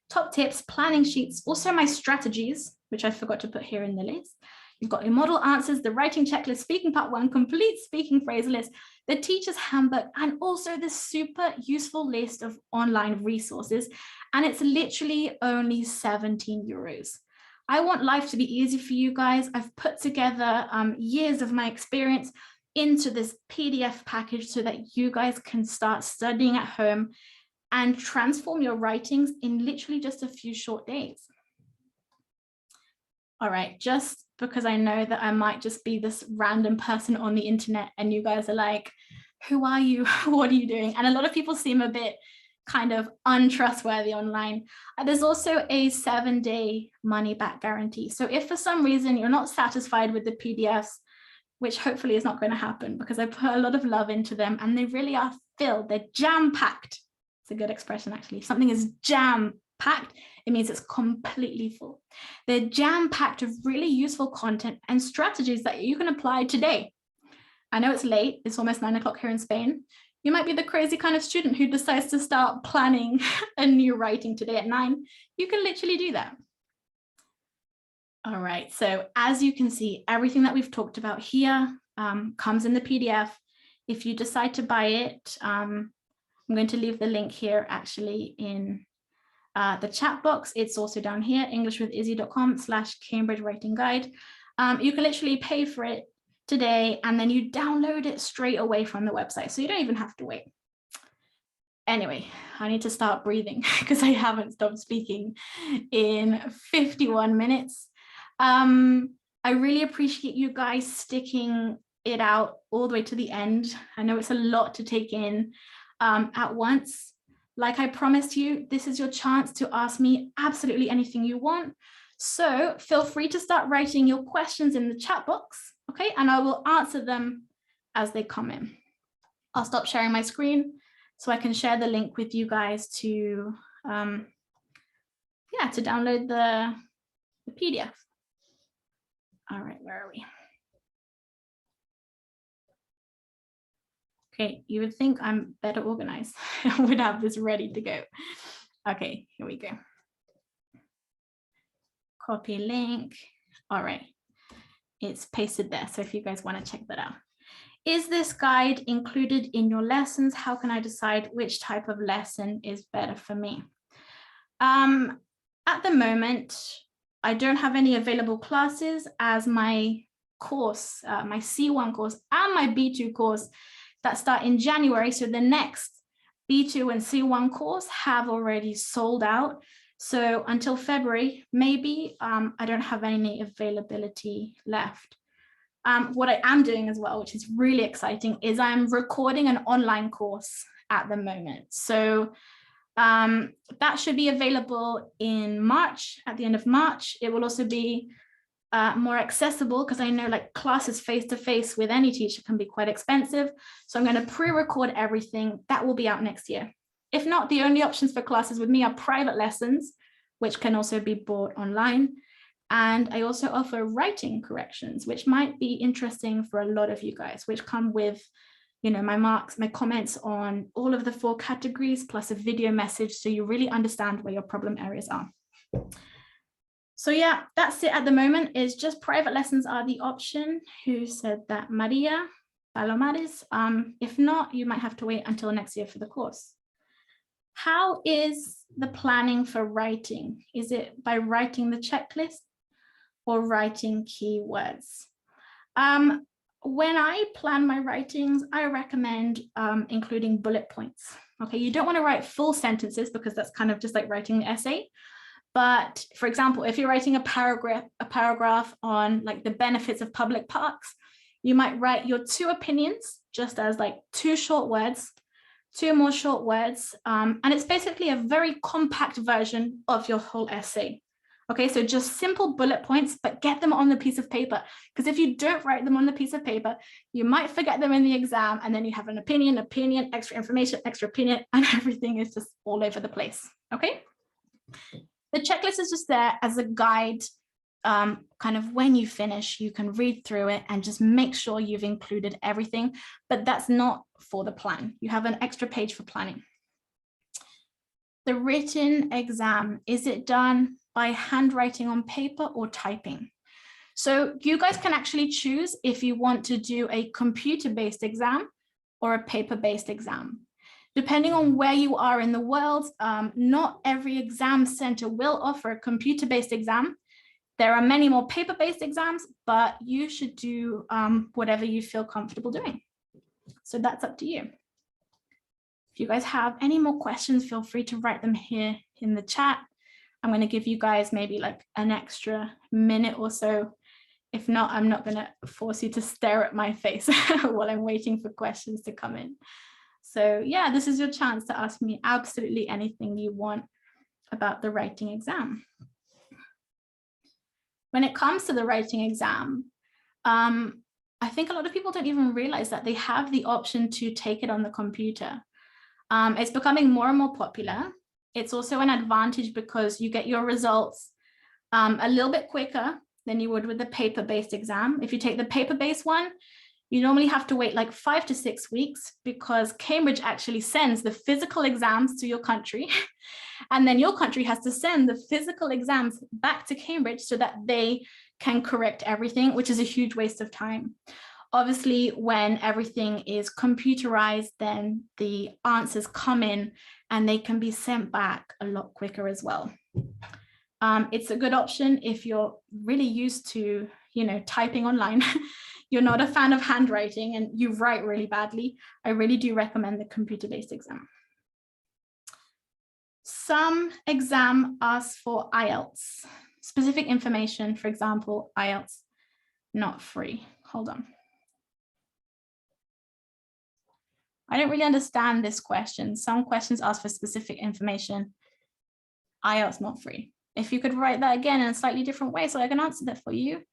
top tips, planning sheets, also my strategies, which I forgot to put here in the list. You've got your model answers, the writing checklist, speaking part 1, complete speaking phrase list, the teacher's handbook, and also this super useful list of online resources. And it's literally only 17 euros. I want life to be easy for you guys. I've put together years of my experience into this PDF package so that you guys can start studying at home and transform your writings in literally just a few short days. All right, just because I know that I might just be this random person on the internet and you guys are like, who are you? What are you doing? And a lot of people seem a bit kind of untrustworthy online. There's also a 7-day money back guarantee. So if for some reason you're not satisfied with the PDFs, which hopefully is not going to happen because I put a lot of love into them and they really are filled, they're jam-packed. It's a good expression actually. If something is jam-packed, it means it's completely full. They're jam-packed with really useful content and strategies that you can apply today. I know it's late, it's almost 9 o'clock here in Spain. You might be the crazy kind of student who decides to start planning a new writing today at 9. You can literally do that. All right, so as you can see, everything that we've talked about here comes in the PDF. If you decide to buy it, I'm going to leave the link here actually in the chat box. It's also down here, englishwithizzy.com/Cambridge Writing Guide. You can literally pay for it today and then you download it straight away from the website. So you don't even have to wait. Anyway, I need to start breathing because I haven't stopped speaking in 51 minutes. I really appreciate you guys sticking it out all the way to the end. I know it's a lot to take in at once. Like I promised you, this is your chance to ask me absolutely anything you want. So feel free to start writing your questions in the chat box, okay? And I will answer them as they come in. I'll stop sharing my screen so I can share the link with you guys to, to download the PDF. All right, where are we? Okay, you would think I'm better organized. I would have this ready to go. Okay, here we go. Copy link. All right, it's pasted there. So if you guys want to check that out. Is this guide included in your lessons? How can I decide which type of lesson is better for me? At the moment, I don't have any available classes as my course, my C1 course and my B2 course that start in January. So the next B2 and C1 course have already sold out. So until February, maybe I don't have any availability left. What I am doing as well, which is really exciting, is I'm recording an online course at the moment. So that should be available in March, at the end of March. It will also be more accessible because I know like classes face-to-face with any teacher can be quite expensive. So I'm going to pre-record everything. That will be out next year. If not, the only options for classes with me are private lessons, which can also be bought online. And I also offer writing corrections, which might be interesting for a lot of you guys, which come with, you know, my marks, my comments on all of the 4 categories, plus a video message, so you really understand where your problem areas are. So yeah, that's it at the moment, is just private lessons are the option. Who said that? Maria Palomares. If not, you might have to wait until next year for the course. How is the planning for writing? Is it by writing the checklist or writing keywords? When I plan my writings, I recommend including bullet points. Okay, you don't want to write full sentences because that's kind of just like writing an essay. But for example, if you're writing a paragraph on like the benefits of public parks, you might write your 2 opinions just as like 2 short words, 2 more short words. And it's basically a very compact version of your whole essay. Okay, so just simple bullet points, but get them on the piece of paper. Because if you don't write them on the piece of paper, you might forget them in the exam, and then you have an opinion, extra information, extra opinion, and everything is just all over the place. Okay. The checklist is just there as a guide. Kind of when you finish, you can read through it and just make sure you've included everything, but that's not for the plan. You have an extra page for planning. The written exam, is it done by handwriting on paper or typing? So you guys can actually choose if you want to do a computer-based exam or a paper-based exam. Depending on where you are in the world, not every exam center will offer a computer-based exam. There are many more paper-based exams, but you should do whatever you feel comfortable doing. So that's up to you. If you guys have any more questions, feel free to write them here in the chat. I'm going to give you guys maybe like an extra minute or so. If not, I'm not going to force you to stare at my face while I'm waiting for questions to come in. So yeah, this is your chance to ask me absolutely anything you want about the writing exam. When it comes to the writing exam, I think a lot of people don't even realize that they have the option to take it on the computer. It's becoming more and more popular. It's also an advantage because you get your results a little bit quicker than you would with the paper-based exam. If you take the paper-based one, you normally have to wait like 5 to 6 weeks because Cambridge actually sends the physical exams to your country. And then your country has to send the physical exams back to Cambridge so that they can correct everything, which is a huge waste of time. Obviously, when everything is computerized, then the answers come in and they can be sent back a lot quicker as well. It's a good option if you're really used to, you know, typing online. You're not a fan of handwriting and you write really badly. I really do recommend the computer-based exam. Some exam asks for IELTS, specific information, for example, IELTS, not free. Hold on. I don't really understand this question. Some questions ask for specific information, IELTS not free. If you could write that again in a slightly different way so I can answer that for you.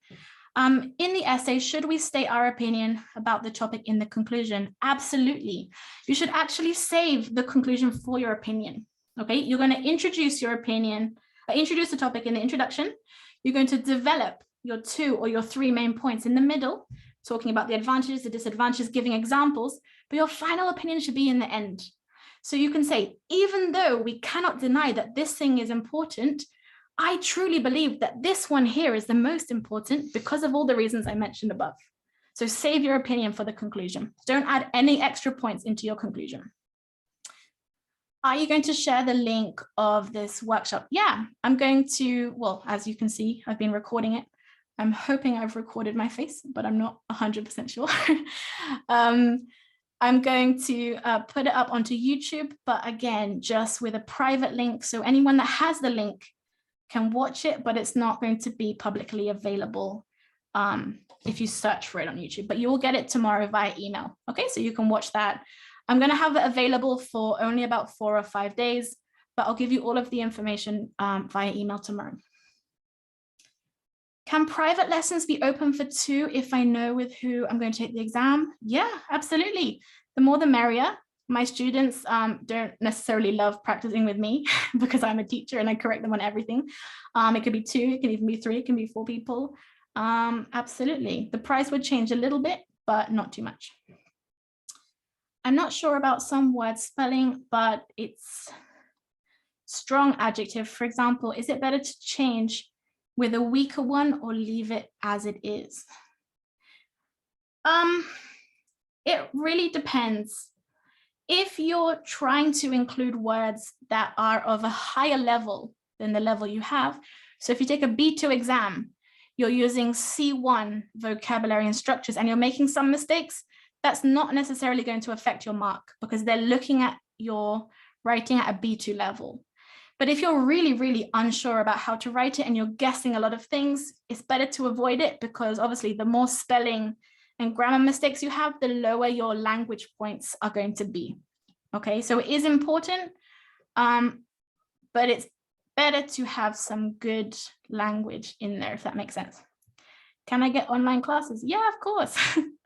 In the essay, should we state our opinion about the topic in the conclusion? Absolutely. You should actually save the conclusion for your opinion. Okay, you're going to introduce your opinion, introduce the topic in the introduction. You're going to develop your 2 or your 3 main points in the middle, talking about the advantages, the disadvantages, giving examples, but your final opinion should be in the end. So you can say, even though we cannot deny that this thing is important, I truly believe that this one here is the most important because of all the reasons I mentioned above. So save your opinion for the conclusion. Don't add any extra points into your conclusion. Are you going to share the link of this workshop? Yeah, I'm going to, well, as you can see, I've been recording it. I'm hoping I've recorded my face, but I'm not 100% sure. I'm going to put it up onto YouTube, but again, just with a private link. So anyone that has the link can watch it, but it's not going to be publicly available if you search for it on YouTube, but you will get it tomorrow via email. Okay, so you can watch that. I'm going to have it available for only about 4 or 5 days, but I'll give you all of the information via email tomorrow. Can private lessons be open for 2 if I know with who I'm going to take the exam? Yeah, absolutely. The more the merrier. My students don't necessarily love practicing with me because I'm a teacher and I correct them on everything. It could be 2, it can even be 3, it can be 4 people. Absolutely. The price would change a little bit, but not too much. I'm not sure about some word spelling, but it's strong adjective. For example, is it better to change with a weaker one or leave it as it is? It really depends. If you're trying to include words that are of a higher level than the level you have, so if you take a B2 exam, you're using C1 vocabulary and structures and you're making some mistakes, that's not necessarily going to affect your mark because they're looking at your writing at a B2 level. But if you're really, really unsure about how to write it and you're guessing a lot of things, it's better to avoid it because obviously the more spelling and grammar mistakes you have, the lower your language points are going to be. Okay, so it is important, but it's better to have some good language in there, if that makes sense. Can I get online classes? Yeah, of course.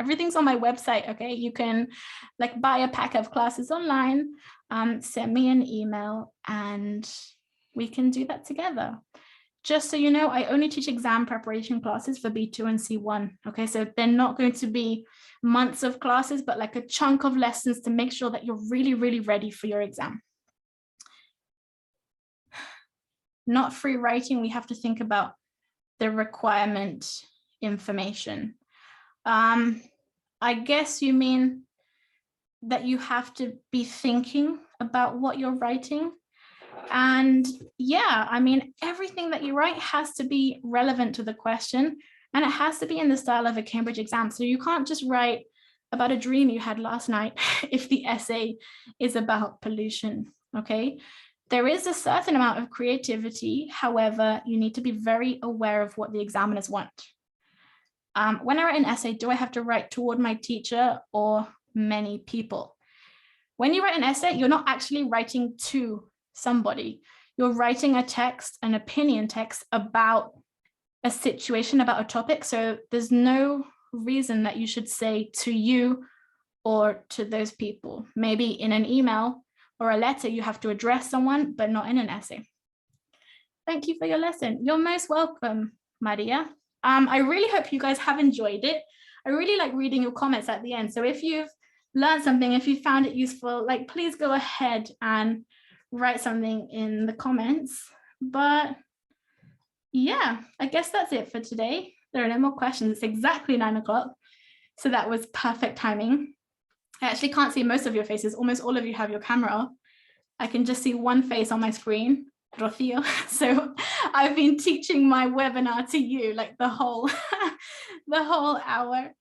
Everything's on my website, okay? You can like buy a pack of classes online, send me an email and we can do that together. Just so you know, I only teach exam preparation classes for B2 and C1, okay? So they're not going to be months of classes, but like a chunk of lessons to make sure that you're really, really ready for your exam. Not free writing, we have to think about the requirement information. I guess you mean that you have to be thinking about what you're writing. And yeah, I mean, everything that you write has to be relevant to the question and it has to be in the style of a Cambridge exam. So you can't just write about a dream you had last night if the essay is about pollution, okay? There is a certain amount of creativity. However, you need to be very aware of what the examiners want. When I write an essay, do I have to write toward my teacher or many people? When you write an essay, you're not actually writing to somebody. You're writing a text, an opinion text about a situation, about a topic. So there's no reason that you should say to you or to those people. Maybe in an email or a letter, you have to address someone, but not in an essay. Thank you for your lesson. You're most welcome, Maria. I really hope you guys have enjoyed it. I really like reading your comments at the end. So if you've learned something, if you found it useful, like please go ahead and write something in the comments. But yeah, I guess that's it for today. There are no more questions. It's exactly 9 o'clock. So that was perfect timing. I actually can't see most of your faces. Almost all of you have your camera off. I can just see one face on my screen, Rocio. So I've been teaching my webinar to you like the whole hour.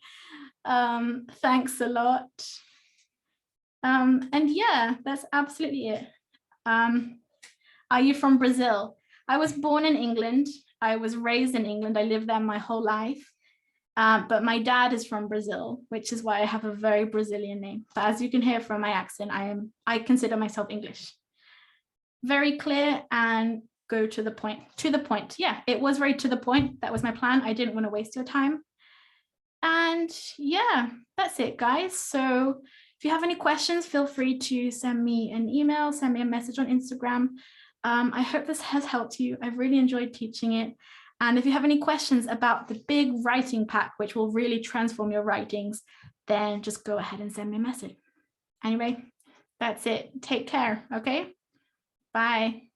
Thanks a lot. And yeah, that's absolutely it. Are you from Brazil? I was born in England. I was raised in England. I lived there my whole life. But my dad is from Brazil, which is why I have a very Brazilian name. But as you can hear from my accent, I consider myself English. Very clear and go to the point. To the point. Yeah, it was very to the point. That was my plan. I didn't want to waste your time. And yeah, that's it, guys. So if you have any questions, feel free to send me an email, send me a message on Instagram. I hope this has helped you. I've really enjoyed teaching it. And if you have any questions about the big writing pack, which will really transform your writings, then just go ahead and send me a message. Anyway, that's it. Take care, okay? Bye.